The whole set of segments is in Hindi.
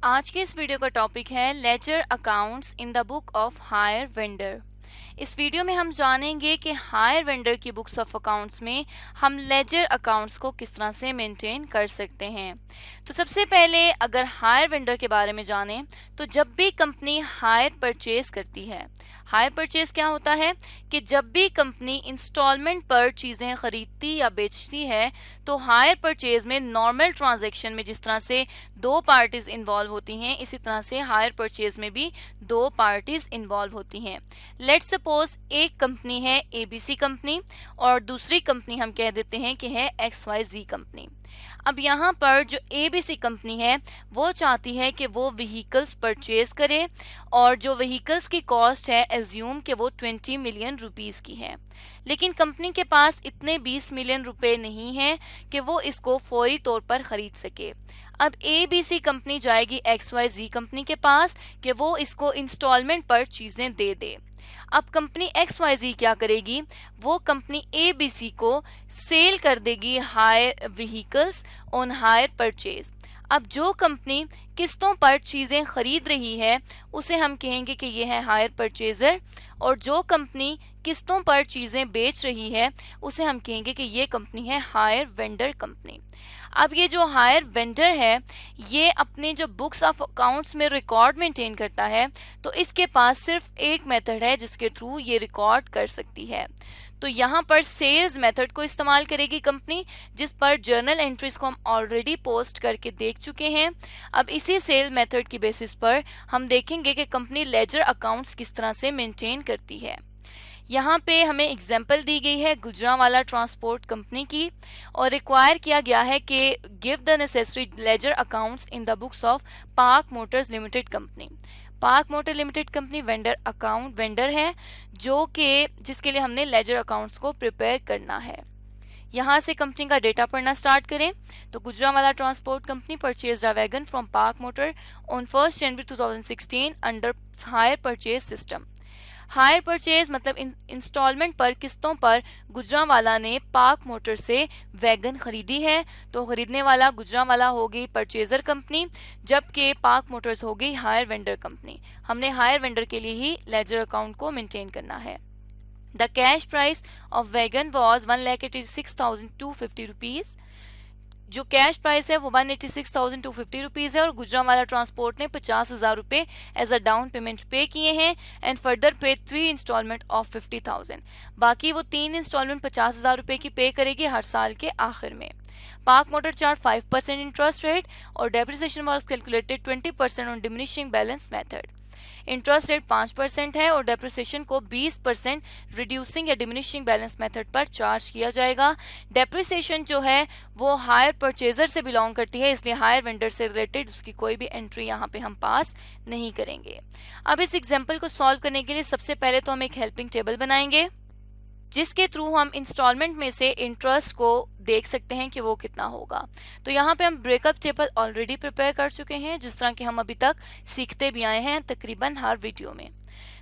आज के इस वीडियो का टॉपिक है ledger accounts in the book of higher vendor. इस वीडियो में हम जानेंगे कि हायर वेंडर की बुक्स ऑफ अकाउंट्स में हम लेजर अकाउंट्स को किस तरह से मेंटेन कर सकते हैं। तो सबसे पहले अगर हायर वेंडर के बारे में जानें तो जब भी कंपनी हायर परचेज करती है, हायर परचेज क्या होता है कि जब भी कंपनी इंस्टॉलमेंट पर चीज़ें खरीदती या बेचती है तो हायर परचेज में नॉर्मल ट्रांजैक्शन में जिस तरह से दो पार्टीज इन्वॉल्व होती हैं, इसी तरह से हायर परचेज में भी दो पार्टीज इन्वॉल्व होती हैं। लेट्स सपोज एक कंपनी है एबीसी कंपनी और दूसरी कंपनी हम कह देते हैं कि है XYZ कंपनी। अब यहाँ पर जो एबीसी कंपनी है वो चाहती है कि वो व्हीकल्स परचेज करे और जो व्हीकल्स की कॉस्ट है एज्यूम कि वो 20 मिलियन रुपीस की है, लेकिन कंपनी के पास इतने 20 मिलियन रुपए नहीं हैं कि वो इसको फौरी तौर पर खरीद सके। अब एबीसी कंपनी जाएगी XYZ कंपनी के पास कि वो इसको इंस्टॉलमेंट पर चीजें दे दे। अब कंपनी XYZ क्या करेगी, वो कंपनी एबीसी को सेल कर देगी hire vehicles on hire purchase. अब जो कंपनी किस्तों पर चीजें खरीद रही है उसे हम कहेंगे कि ये है हायर परचेजर, और जो कंपनी किस्तों पर चीजें बेच रही है उसे हम कहेंगे कि ये कंपनी है हायर वेंडर कंपनी। अब ये जो हायर वेंडर है ये अपने जो बुक्स ऑफ अकाउंट्स में रिकॉर्ड मेंटेन करता है, तो इसके पास सिर्फ एक मेथड है जिसके थ्रू ये रिकॉर्ड कर सकती है। तो यहाँ पर सेल्स मेथड को इस्तेमाल करेगी कंपनी, जिस पर जर्नल एंट्रीज को हम ऑलरेडी पोस्ट करके देख चुके हैं। अब इसी सेल मेथड की बेसिस पर हम देखेंगे कि कंपनी लेजर अकाउंट्स किस तरह से मेंटेन करती है। यहाँ पे हमें एग्जाम्पल दी गई है गुजरांवाला ट्रांसपोर्ट कंपनी की, और रिक्वायर किया गया है कि give the necessary ledger accounts in the books of park Motors limited company. Park motor limited company vendor है जिसके लिए हमने लेजर अकाउंट्स को प्रिपेयर करना है। यहाँ से कंपनी का डेटा पढ़ना स्टार्ट करें तो Gujranwala transport company purchase a wagon from park motor on 1 January 2016 under hire purchase system. Hire purchase मतलब इंस्टॉलमेंट पर किस्तों पर गुजरांवाला ने पार्क मोटर से वैगन खरीदी है, तो खरीदने वाला गुजरांवाला हो गई परचेजर कंपनी, जबकि पार्क मोटर्स हो गई हायर वेंडर कंपनी। हमने हायर वेंडर के लिए ही लेजर अकाउंट को मेंटेन करना है। The cash price of wagon was 1,86,250 rupees. जो कैश प्राइस है वो 186,250 रुपीज है, और गुजरांवाला ट्रांसपोर्ट ने 50,000 रुपए एज अ डाउन पेमेंट पे किए हैं एंड फर्दर पे 3 इंस्टॉलमेंट ऑफ 50,000। बाकी वो 3 इंस्टॉलमेंट 50,000 रुपए की पे करेगी हर साल के आखिर में। Park motor charge 5% interest rate और depreciation was calculated 20% on diminishing balance method. Interest rate 5% है और डेप्रिसिएशन को 20% रिड्यूसिंग या डिमिनिशिंग बैलेंस मेथड पर चार्ज किया जाएगा। डेप्रिसिएशन जो है वो हायर परचेजर से बिलोंग करती है, इसलिए हायर वेंडर से रिलेटेड उसकी कोई भी एंट्री यहाँ पे हम पास नहीं करेंगे। अब इस एग्जाम्पल को सॉल्व करने के लिए सबसे पहले तो हम एक हेल्पिंग टेबल बनाएंगे जिसके थ्रू हम इंस्टॉलमेंट में से इंटरेस्ट को देख सकते हैं कि वो कितना होगा। तो यहाँ पे हम ब्रेकअप टेबल ऑलरेडी प्रिपेयर कर चुके हैं, जिस तरह के हम अभी तक सीखते भी आए हैं तकरीबन हर वीडियो में।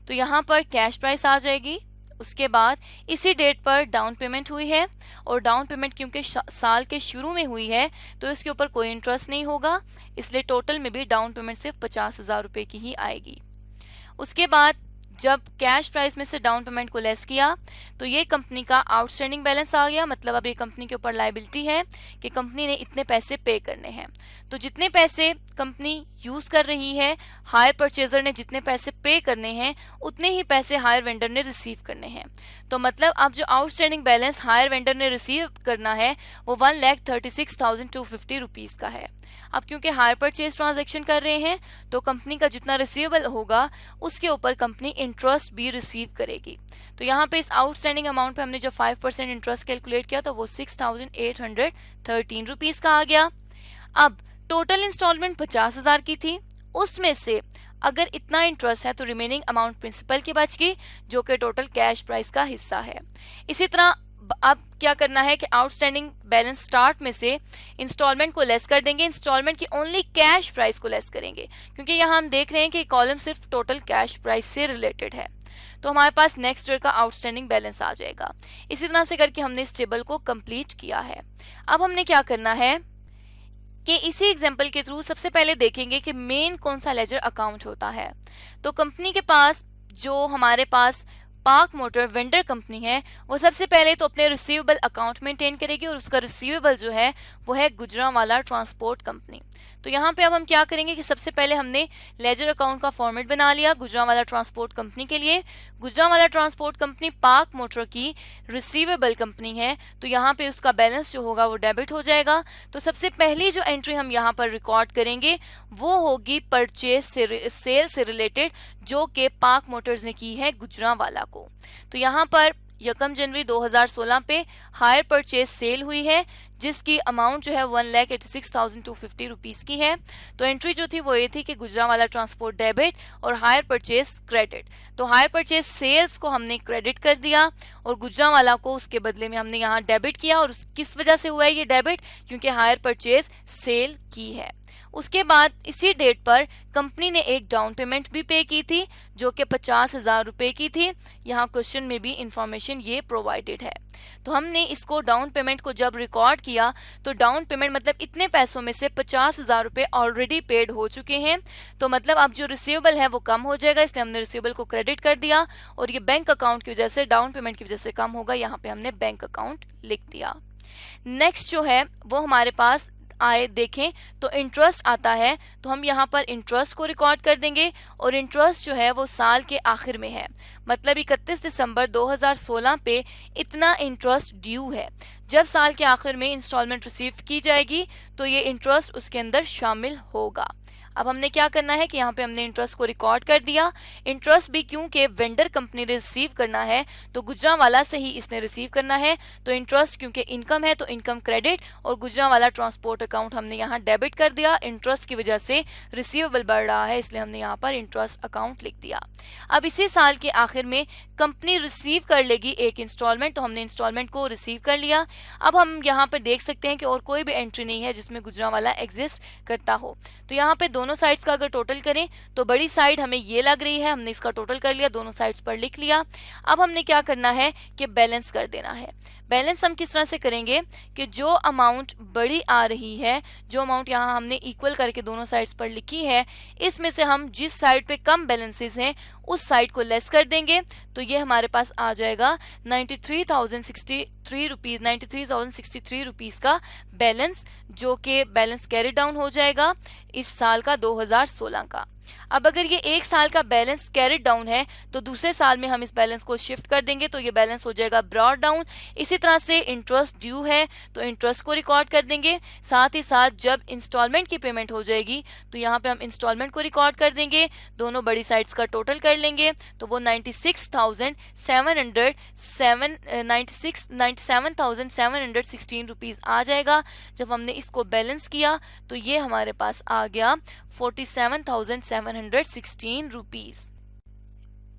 तो यहाँ पर कैश प्राइस आ जाएगी, उसके बाद इसी डेट पर डाउन पेमेंट हुई है, और डाउन पेमेंट क्योंकि साल के शुरू में हुई है तो इसके ऊपर कोई इंटरेस्ट नहीं होगा, इसलिए टोटल में भी डाउन पेमेंट सिर्फ 50,000 रुपए की ही आएगी। उसके बाद जब कैश प्राइस में से डाउन पेमेंट को लेस किया तो ये कंपनी का आउटस्टैंडिंग बैलेंस आ गया। मतलब अब ये कंपनी के ऊपर लायबिलिटी है कि कंपनी ने इतने पैसे पे करने हैं। तो जितने पैसे कंपनी यूज कर रही है, हायर परचेजर ने जितने पैसे पे करने हैं उतने ही पैसे हायर वेंडर ने रिसीव करने हैं। तो मतलब अब जो आउटस्टैंडिंग बैलेंस हायर वेंडर ने रिसीव करना है वो 1,36,250 रुपीज का है। अब क्योंकि हायर परचेज ट्रांजैक्शन कर रहे हैं तो कंपनी का जितना रिसीवेबल होगा उसके ऊपर कंपनी इंटरेस्ट भी रिसीव करेगी। तो यहाँ पे इस आउटस्टैंडिंग अमाउंट पे हमने जब 5% इंटरेस्ट कैलकुलेट किया तो वो 6,813 रुपीज का आ गया। अब टोटल इंस्टॉलमेंट 50,000 की थी, उसमें से अगर इतना इंटरेस्ट है तो रिमेनिंग अमाउंट प्रिंसिपल की बच गई जो कि टोटल कैश प्राइस का हिस्सा है। इसी तरह अब क्या करना है कि आउटस्टैंडिंग बैलेंस स्टार्ट में से इंस्टॉलमेंट को लेस कर देंगे, इंस्टॉलमेंट की ओनली कैश प्राइस को लेस करेंगे, क्योंकि यहाँ हम देख रहे हैं कि कॉलम सिर्फ टोटल कैश प्राइस से रिलेटेड है। तो हमारे पास नेक्स्ट ईयर का आउटस्टैंडिंग बैलेंस आ जाएगा। इसी तरह से करके हमने इस टेबल को कंप्लीट किया है। अब हमने क्या करना है, कि इसी एग्जाम्पल के थ्रू सबसे पहले देखेंगे कि मेन कौन सा लेजर अकाउंट होता है। तो कंपनी के पास जो हमारे पास पार्क मोटर वेंडर कंपनी है वो सबसे पहले तो अपने रिसीवेबल अकाउंट मेंटेन करेगी और उसका रिसीवेबल जो है वो है गुजरांवाला ट्रांसपोर्ट कंपनी। तो यहाँ पे अब हम क्या करेंगे कि सबसे पहले हमने लेजर अकाउंट का फॉर्मेट बना लिया गुजरांवाला ट्रांसपोर्ट कंपनी के लिए। Gujranwala transport company park motor की रिसीवेबल कंपनी है, तो यहाँ पे उसका बैलेंस जो होगा वो डेबिट हो जाएगा। तो सबसे पहली जो एंट्री हम यहाँ पर रिकॉर्ड करेंगे वो होगी परचेज सेल से रिलेटेड, जो कि पार्क मोटर्स ने की है गुजरांवाला को। तो यहाँ पर 1 जनवरी 2016 पे हायर परचेज सेल हुई है जिसकी अमाउंट जो है 1,86,250 रुपीस की है। तो एंट्री जो थी वो ये थी कि गुजरांवाला ट्रांसपोर्ट डेबिट और हायर परचेज क्रेडिट। तो हायर परचेज सेल्स को हमने क्रेडिट कर दिया और गुजरांवाला को उसके बदले में हमने यहाँ डेबिट किया। और किस वजह से हुआ है ये डेबिट? क्योंकि हायर परचेज सेल की है। उसके बाद इसी डेट पर कंपनी ने एक डाउन पेमेंट भी पे की थी जो कि 50,000 रुपए की थी। यहाँ क्वेश्चन में भी इंफॉर्मेशन ये प्रोवाइडेड है। तो हमने इसको डाउन पेमेंट को जब रिकॉर्ड किया तो डाउन पेमेंट मतलब इतने पैसों में से 50,000 रुपए ऑलरेडी पेड हो चुके हैं। तो मतलब अब जो रिसीवेबल है वो कम हो जाएगा, इसलिए हमने रिसीवेबल को क्रेडिट कर दिया और ये बैंक अकाउंट की वजह से डाउन पेमेंट की वजह से कम होगा, यहाँ पे हमने बैंक अकाउंट लिख दिया। नेक्स्ट जो है वो हमारे पास आए देखें तो इंटरेस्ट आता है, तो हम यहाँ पर इंटरेस्ट को रिकॉर्ड कर देंगे और इंटरेस्ट जो है वो साल के आखिर में है, मतलब 31 दिसंबर 2016 पे इतना इंटरेस्ट ड्यू है। जब साल के आखिर में इंस्टॉलमेंट रिसीव की जाएगी तो ये इंटरेस्ट उसके अंदर शामिल होगा। अब हमने क्या करना है कि यहाँ पे हमने इंटरेस्ट को रिकॉर्ड कर दिया। इंटरेस्ट भी क्योंकि वेंडर कंपनी ने रिसीव करना है तो गुजरांवाला से ही इसने रिसीव करना है, तो इंटरेस्ट क्योंकि इनकम है तो इनकम क्रेडिट और गुजरांवाला ट्रांसपोर्ट अकाउंट हमने यहाँ डेबिट कर दिया। इंटरेस्ट की वजह से रिसीवेबल बढ़ रहा है इसलिए हमने यहाँ पर इंटरेस्ट अकाउंट लिख दिया। अब इसी साल के आखिर में कंपनी रिसीव कर लेगी एक इंस्टॉलमेंट, तो हमने इंस्टॉलमेंट को रिसीव कर लिया। अब हम यहाँ पर देख सकते हैं कि और कोई भी एंट्री नहीं है जिसमें गुजरांवाला एग्जिस्ट करता हो। तो यहाँ पे दोनों साइड्स का अगर टोटल करें तो बड़ी साइड हमें ये लग रही है, हमने इसका टोटल कर लिया, दोनों साइड्स पर लिख लिया। अब हमने क्या करना है कि बैलेंस कर देना है। बैलेंस हम किस तरह से करेंगे कि जो अमाउंट बड़ी आ रही है, जो अमाउंट यहाँ हमने इक्वल करके दोनों साइड्स पर लिखी है, इसमें से हम जिस साइड पे कम बैलेंसेस हैं उस साइड को लेस कर देंगे। तो ये हमारे पास आ जाएगा 93,063 रुपीज 93,063 रुपीज का बैलेंस, जो कि बैलेंस कैरी डाउन हो जाएगा इस साल का 2016 का। अब अगर ये एक साल का बैलेंस कैरी डाउन है तो दूसरे साल में हम इस बैलेंस को शिफ्ट कर देंगे तो ये बैलेंस हो जाएगा ब्रॉड डाउन। इसी तरह से इंटरेस्ट ड्यू है तो इंटरेस्ट को रिकॉर्ड कर देंगे, साथ ही साथ जब इंस्टॉलमेंट की पेमेंट हो जाएगी तो यहाँ पे हम इंस्टॉलमेंट को रिकॉर्ड कर देंगे, दोनों बड़ी साइड्स का टोटल कर लेंगे तो वो 97,716 रुपीज आ जाएगा। जब हमने इसको बैलेंस किया तो ये हमारे पास आ गया 47,716 रुपीज।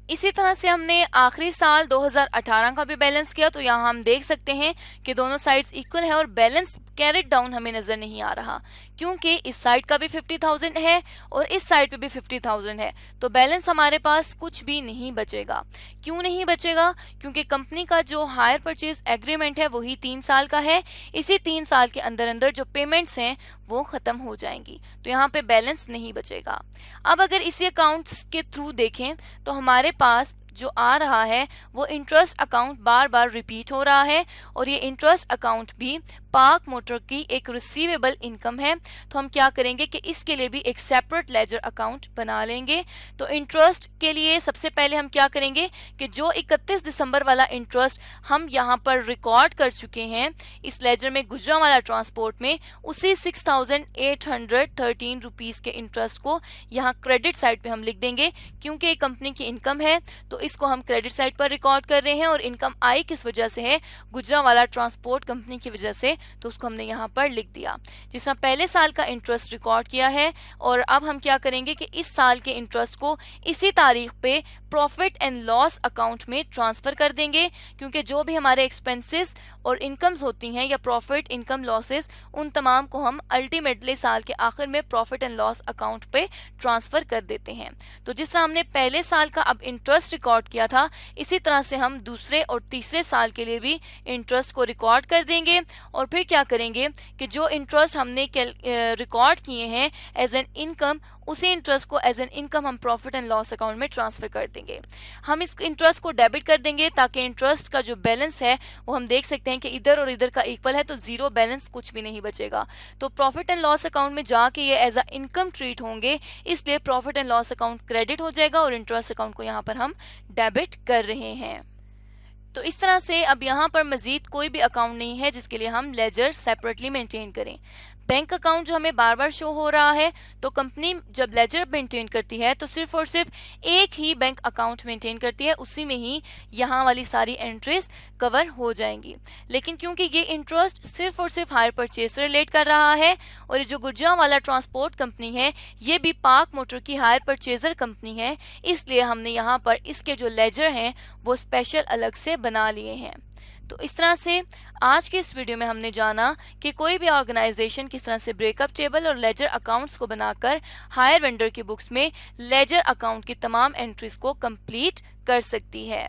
इसी तरह से हमने आखिरी साल 2018 का भी बैलेंस किया तो यहाँ हम देख सकते हैं कि दोनों साइड्स इक्वल है और बैलेंस कैरेट डाउन हमें नजर नहीं आ रहा, क्योंकि इस साइड का भी 50,000 है और इस साइड पे भी 50,000 है, तो बैलेंस हमारे पास कुछ भी नहीं बचेगा। क्यों नहीं बचेगा? क्योंकि कंपनी का जो हायर परचेज एग्रीमेंट है वही 3 साल का है। इसी 3 साल के अंदर अंदर जो पेमेंट्स हैं वो खत्म हो जाएंगी, तो यहाँ पे बैलेंस नहीं बचेगा। अब अगर इसी अकाउंट्स के थ्रू देखें तो हमारे पास जो आ रहा है वो इंटरेस्ट अकाउंट बार बार रिपीट हो रहा है और ये इंटरेस्ट अकाउंट भी पार्क मोटर की एक रिसीवेबल इनकम है। तो हम क्या करेंगे कि इसके लिए भी एक सेपरेट लेजर अकाउंट बना लेंगे। तो इंटरेस्ट के लिए सबसे पहले हम क्या करेंगे कि जो 31 दिसंबर वाला इंटरेस्ट हम यहाँ पर रिकॉर्ड कर चुके हैं इस लेजर में गुजरांवाला ट्रांसपोर्ट में, उसी 6,813 रुपीज के इंटरेस्ट को यहाँ क्रेडिट साइड पे हम लिख देंगे, क्योंकि ये कंपनी की इनकम है तो इसको हम क्रेडिट साइड पर रिकॉर्ड कर रहे हैं और इनकम आई किस वजह से है? गुजरांवाला ट्रांसपोर्ट कंपनी की वजह से, तो उसको हमने यहाँ पर लिख दिया। जिस तरह पहले साल का इंटरेस्ट रिकॉर्ड किया है और अब हम क्या करेंगे कि इस साल के इंटरेस्ट को इसी तारीख पे प्रॉफिट एंड लॉस अकाउंट में ट्रांसफर कर देंगे, क्योंकि जो भी हमारे एक्सपेंसेस और इनकम्स होती हैं या प्रॉफिट इनकम लॉसेस, उन तमाम को हम अल्टीमेटली साल के आखिर में प्रॉफिट एंड लॉस अकाउंट पे ट्रांसफर कर देते हैं। तो जिस तरह हमने पहले साल का अब इंटरेस्ट रिकॉर्ड किया था, इसी तरह से हम दूसरे और तीसरे साल के लिए भी इंटरेस्ट को रिकॉर्ड कर देंगे और फिर क्या करेंगे कि जो इंटरेस्ट हमने रिकॉर्ड किए हैं एज एन इनकम, उसी इंटरेस्ट को एज एन इनकम हम प्रॉफिट एंड लॉस अकाउंट में ट्रांसफर कर देंगे। हम इस इंटरेस्ट को डेबिट कर देंगे ताकि इंटरेस्ट का जो बैलेंस है वो हम देख सकते हैं कि इधर और इधर का इक्वल है, तो जीरो बैलेंस कुछ भी नहीं बचेगा। तो प्रॉफिट एंड लॉस अकाउंट में जाके ये एज अ इनकम ट्रीट होंगे, इसलिए profit and loss account credit हो जाएगा और इंटरेस्ट अकाउंट को यहाँ पर हम डेबिट कर रहे हैं। तो इस तरह से अब यहाँ पर मजीद कोई भी अकाउंट नहीं है जिसके लिए हम लेजर सेपरेटली मेंटेन करें। बैंक अकाउंट जो हमें बार बार शो हो रहा है, तो कंपनी जब लेजर मेंटेन करती है तो सिर्फ और सिर्फ एक ही बैंक अकाउंट मेंटेन करती है, उसी में ही यहाँ वाली सारी एंट्रीज कवर हो जाएंगी। लेकिन क्योंकि ये इंटरेस्ट सिर्फ और सिर्फ हायर परचेज से रिलेट कर रहा है और ये जो गुर्जरांवाला ट्रांसपोर्ट कंपनी है ये भी पाक मोटर की हायर परचेजर कंपनी है, इसलिए हमने यहाँ पर इसके जो लेजर हैं वो स्पेशल अलग से बना लिए हैं। तो इस तरह से आज के इस वीडियो में हमने जाना कि कोई भी ऑर्गेनाइजेशन किस तरह से ब्रेकअप टेबल और लेजर अकाउंट्स को बनाकर हायर वेंडर की बुक्स में लेजर अकाउंट की तमाम एंट्रीज को कंप्लीट कर सकती है।